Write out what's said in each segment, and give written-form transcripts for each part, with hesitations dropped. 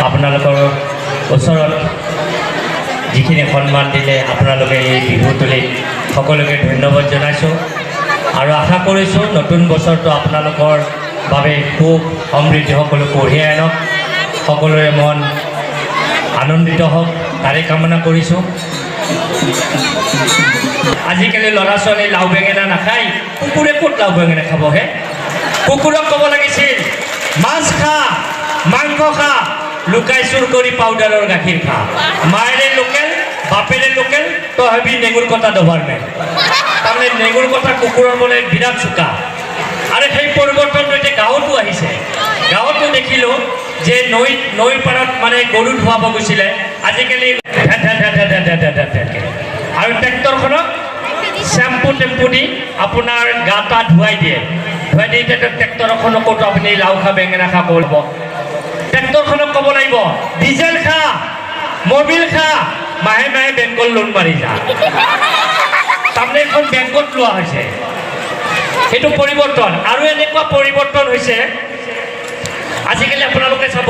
আপোনালোকৰ ওচৰত যিখিনি সন্মান দিলে আপোনালোকে এই বিহুতলীত সকলোকে ধন্যবাদ জনাইছোঁ আৰু আশা কৰিছোঁ নতুন বছৰটো আপোনালোকৰ বাবে সুখ সমৃদ্ধি সকলো কঢ়িয়াই আনক সকলোৰে মন আনন্দিত হওক তাৰে কামনা কৰিছোঁ। আজিকালি ল'ৰা ছোৱালী লাও বেঙেনা নাখায়, কুকুৰে ক'ত লাও বেঙেনা খাবহে? কুকুৰক ক'ব লাগিছিল মাছ খা, মাংস খা, লুকাই চুৰ কৰি পাউডাৰৰ গাখীৰ খা। মায়েৰে লোকেল, বাপেৰে লোকেল, তই হবি নেগুৰ কটা ডভাৰমেন। তাৰমানে নেগুৰ কটা কুকুৰৰ বোলে বিৰাট চোকা। আৰু সেই পৰিৱৰ্তনটো এতিয়া গাঁৱতো আহিছে। গাঁৱতো দেখিলোঁ যে নৈৰ পাৰত মানে গৰু ধুৱাব গৈছিলে, আজিকালি আৰু ট্ৰেক্টৰখনক চেম্পু টেম্পু দি আপোনাৰ গা টা ধুৱাই দিয়ে। ধুৱাই দি এতিয়া ট্ৰেক্টৰখনকো আপুনি লাও খা বেঙেনা খা কৰিব। ট্ৰেক্টৰখনক ক'ব লাগিব ডিজেল খা, মবিল খা, মাহে মাহে বেংকত লোন মাৰি যা। তাৰমানে এখন বেংকত লোৱা হৈছে। সেইটো পৰিৱৰ্তন। আৰু এনেকুৱা পৰিৱৰ্তন হৈছে আজিকালি আপোনালোকে চাব,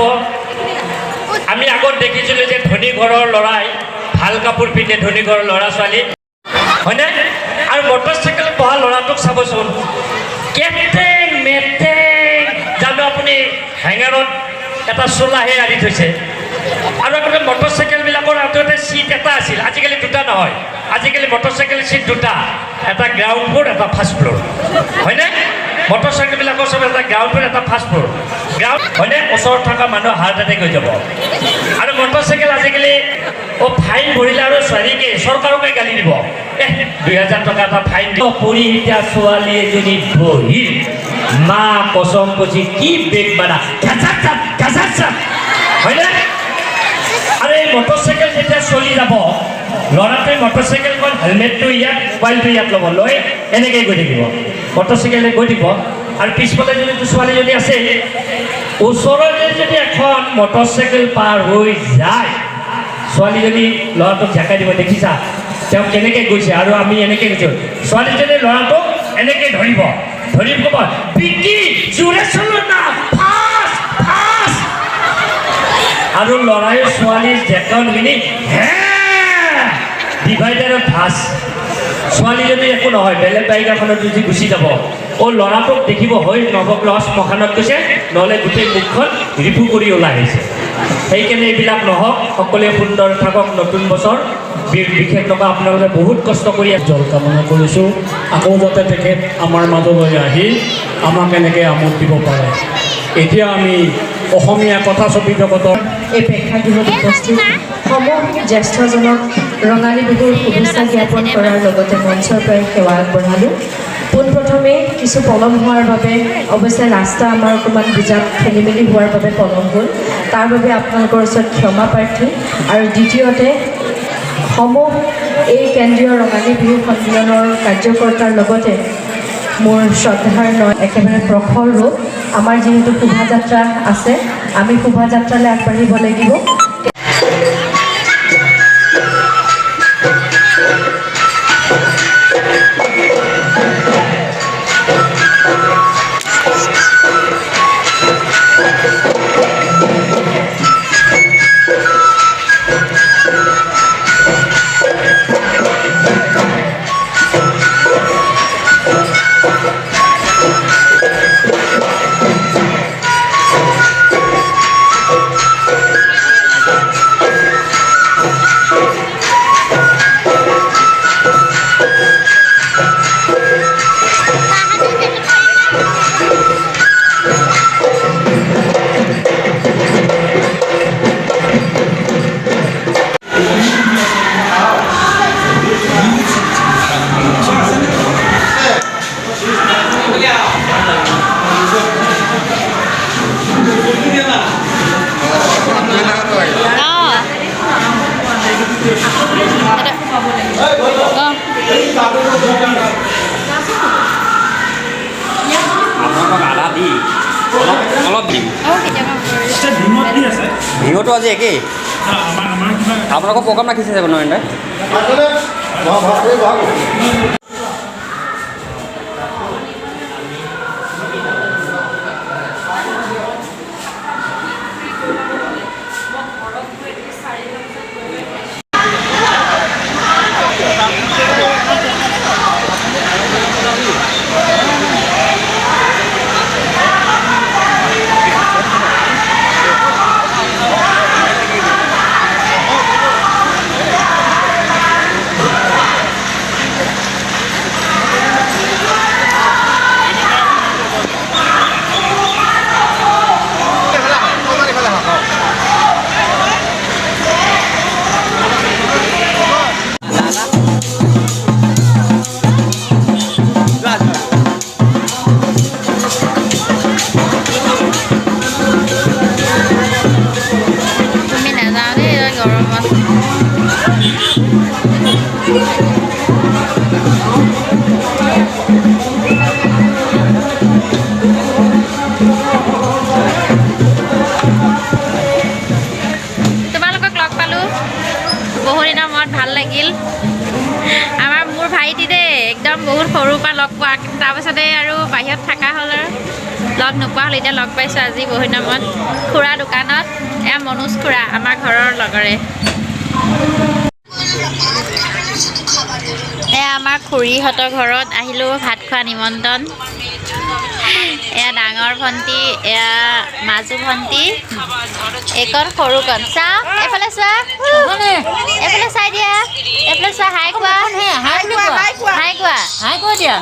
আমি আগত দেখিছিলোঁ যে ধনী ঘৰৰ ল'ৰাই ভাল কাপোৰ পিন্ধে, ধনী ঘৰৰ ল'ৰা ছোৱালী হয়নে? আৰু মটৰ চাইকেলত বহা ল'ৰাটোক চাবচোন, কেটেং মেটেং জানো আপুনি হেঙাৰত এটা চোলাহে আনি থৈছে। আৰু আগতে মটৰ চাইকেলবিলাকৰ আগতে চিট এটা আছিল, আজিকালি দুটা নহয়। আজিকালি মটৰ চাইকেলৰ চিট দুটা, এটা গ্ৰাউণ্ড ফ্ল'ৰ এটা ফাৰ্ষ্ট ফ্ল'ৰ হয়নে? মটৰ চাইকেলবিলাকৰ চব এটা গ্ৰাউণ্ড ফ্ল'ৰ এটা ফাৰ্ষ্ট ফ্ল'ৰ গ্ৰাউণ্ড হয়নে? ওচৰত থকা মানুহ হাৰ্ট এটেক হৈ যাব। আৰু মটৰ চাইকেল আজিকালি ফাইন ভৰিলে আৰু ছোৱালীকে চৰকাৰকে গালি দিব, 2000 টকা এটা ফাইন দিব। পৰি এতিয়া ছোৱালী এজনী বহিল, মা কচম কচি কি বেগ বানা হয়নে? আৰু এই মটৰ চাইকেল যেতিয়া চলি যাব, ল'ৰাটোৱে মটৰ চাইকেলখন হেলমেটটো ইয়াত, মোবাইলটো ইয়াত ল'ব, লৈ এনেকৈ গৈ থাকিব, মটৰ চাইকেলে গৈ থাকিব। আৰু পিছফালে যদি ছোৱালীজনী আছে, ওচৰতে যদি এখন মটৰ চাইকেল পাৰ হৈ যায়, ছোৱালীজনী ল'ৰাটোক ঝাঁকাই দিব, দেখিছা তেওঁ কেনেকৈ গৈছে আৰু আমি এনেকৈ গৈছোঁ। ছোৱালীজনী ল'ৰাটোক এনেকৈ ধৰিব, ধৰি ক'ব বিকি জোৰে চলো না, ফাষ্ট ফাষ্ট। আৰু ল'ৰাই ছোৱালীৰ জেকেট পিন্ধি হে ডিভাইডাৰত ফাঁচ। ছোৱালীজনী একো নহয়, বেলেগ বাইক এখনত যদি গুচি যাব, ল'ৰাটোক দেখিব হয় নৱগ্ৰহ শ্মশানত গৈছে, নহ'লে গোটেই মুখখন ৰিপু কৰি ওলাই আহিছে। সেইকাৰণে এইবিলাক নহওক, সকলোৱে সুন্দৰ থাকক। নতুন বছৰ বিশেষ টকা আপোনালোকে বহুত কষ্ট কৰি জল কামনা কৰিছোঁ, আকৌ যাতে তেখেত আমাৰ মাজলৈ আহি আমাক এনেকৈ আমোদ দিব পাৰে। এতিয়া আমি অসমীয়া কথাছবি জগতৰ এই প্ৰেক্ষাগৃহত উপস্থিত সমূহ জ্যেষ্ঠজনক ৰঙালী বিহুৰ শুভেচ্ছা জ্ঞাপন কৰাৰ লগতে মঞ্চৰ পৰাই সেৱা আগবঢ়ালোঁ। পোনপ্ৰথমে কিছু পলম হোৱাৰ বাবে, অৱশ্যে ৰাস্তা আমাৰ অকণমান বুজাত খেলি মেলি হোৱাৰ বাবে পলম হ'ল, তাৰ বাবে আপোনালোকৰ ওচৰত ক্ষমা প্ৰাৰ্থী। আৰু দ্বিতীয়তে সমূহ এই কেন্দ্ৰীয় ৰঙালী বিহু সন্মিলনৰ কাৰ্যকৰ্তাৰ লগতে মোৰ শ্ৰদ্ধাৰ একেবাৰে প্ৰখৰ ৰূপ, আমাৰ যিহেতু শোভাযাত্ৰা আছে, আমি শোভাযাত্ৰালৈ আগবাঢ়িব লাগিব। ভিডিঅ'টো আজি একেই আপোনালোকৰ প্ৰগ্ৰাম ৰাখিছে যাব নৰেন ভাই। বহুত দিনৰ মূৰত ভাল লাগিল আমাৰ মোৰ ভাইটি দেই একদম বহুত সৰুৰ পৰা লগ পোৱা তাৰপাছতে আৰু বাহিৰত থকা হ'ল আৰু লগ নোপোৱা হ'ল এতিয়া লগ পাইছোঁ আজি বহুত দিনৰ মূৰত খুৰা দোকানত এয়া মনোজ খুৰা আমাৰ ঘৰৰ লগৰে এয়া আমাৰ খুৰীহঁতৰ ঘৰত আহিলোঁ ভাত খোৱা নিমন্ত্ৰণ এয়া ডাঙৰ ভণ্টি এয়া মাজু ভণ্টি এইকণ সৰুকণ চাওঁ এইফালে চোৱা এইফালে চাই দিয়া এইফালে চোৱা হাই কোৱা হাই কোৱা দিয়া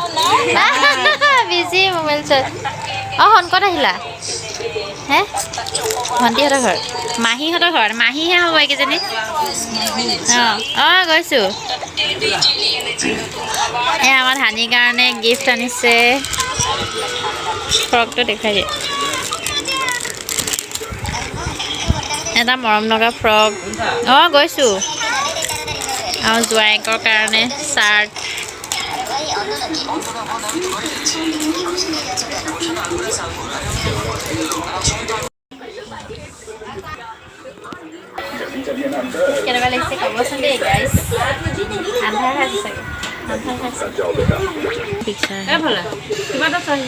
বিজি মোবাইল চোৱা অঁ শংকত আহিলা হে ভণ্টিহঁতৰ ঘৰ মাহীহঁতৰ ঘৰ মাহীহে হ'ব এইকেইজনী অঁ অঁ গৈছোঁ এই আমাৰ ধানীৰ কাৰণে গিফ্ট আনিছে ফ্ৰকটো দেখুৱাই দিয়ে এটা মৰম লগা ফ্ৰক অঁ গৈছোঁ আৰু জোৱাইকৰ কাৰণে চাৰ্ট কেনেকুৱা লাগিছে ক'বচোন দেই গাইজ আন্ধাৰ খাইছে চাগে আন্ধাৰ খাইছে কিবা এটা চাই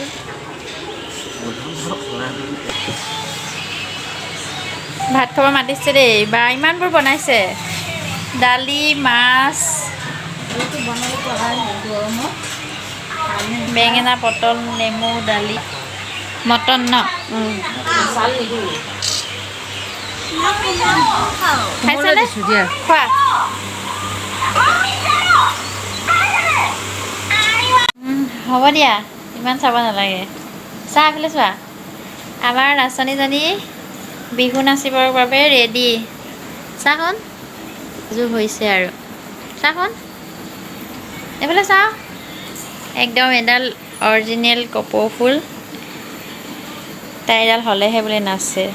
ভাত খাব মাতিছে দেই বা ইমানবোৰ বনাইছে দালি মাছ বেঙেনা পটল নেমু দালি মটন ন খাইছানে খোৱা হ'ব দিয়া ইমান চাব নালাগে চাহ এইফালে চোৱা আমাৰ নাচনীজনী বিহু নাচিবৰ বাবে ৰেডি চাহখন যোৰ হৈছে আৰু চাহখন এইফালে চাওঁ একদম এডাল অৰিজিনেল কপৌ ফুল তাই এডাল হ'লেহে বোলে নাচে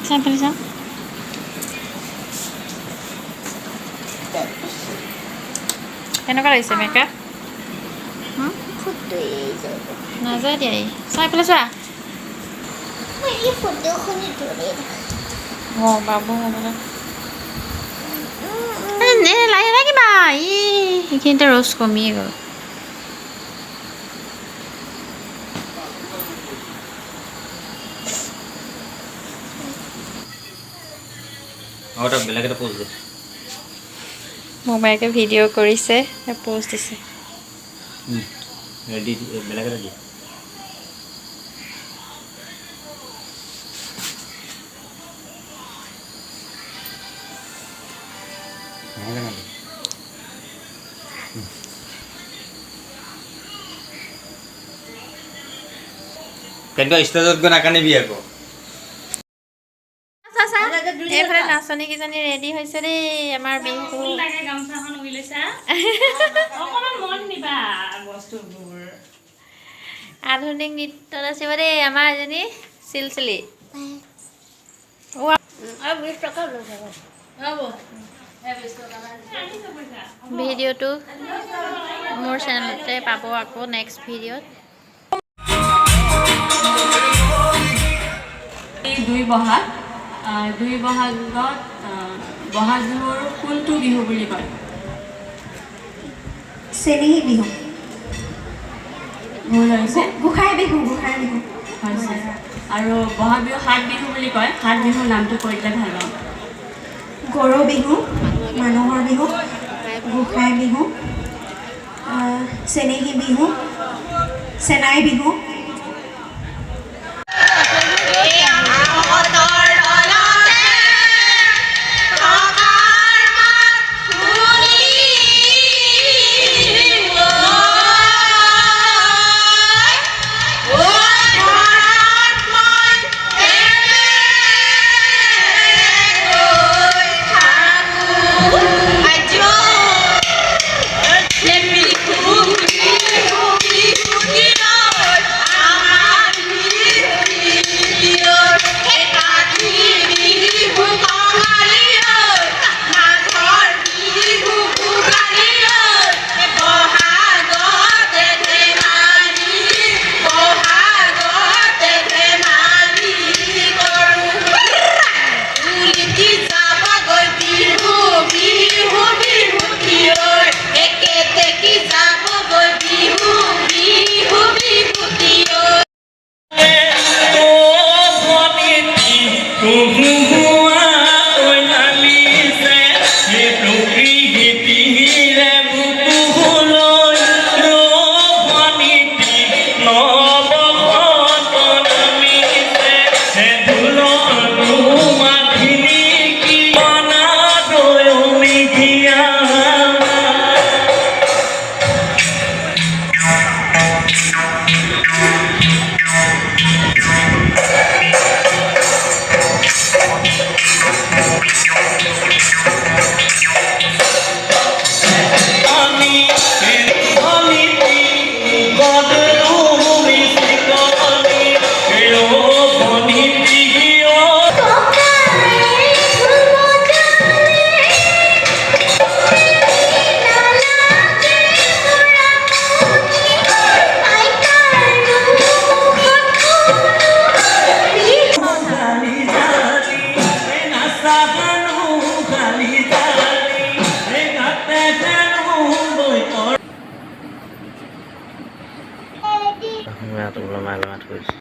চাওঁ চাওঁ কেনেকুৱা লাগিছে মেকআপ নাযায় দিয়া চাই পেলাই চোৱা অঁ বাবু লাহে লাগিবা সেইখিনিতে ৰ'জ কমিয়ে গ'ল বেলেগ এটা পোষ্ট মোবাইলকে ভিডিঅ' কৰিছে প'ষ্ট দিছে বেলেগ এটা দি কিন্তু ষ্টেজত গৈ নাকানিবি আকৌ এইফালে নাচনীকেইজনী ৰেডি হৈছে দেই আমাৰ বিহু আধুনিক নৃত্য নাচিব দেই আমাৰ এজনী চিলচিলি ভিডিঅ'টো মোৰ চেনেলতে পাব আকৌ নেক্সট ভিডিঅ'ত দুই বহাগত বহাগ বিহুৰ কোনটো বিহু বুলি কয় চেনেহী বিহু ভুল হৈছে গোসাই বিহু হৈছে আৰু বহাগ বিহু সাত বিহু বুলি কয় সাত বিহুৰ নামটো কৈ দিলে ভাল পাওঁ গৰু বিহু মানুহৰ বিহু গোসাই বিহু চেনেহী বিহু চেনাই বিহু বেমাৰ থৈছোঁ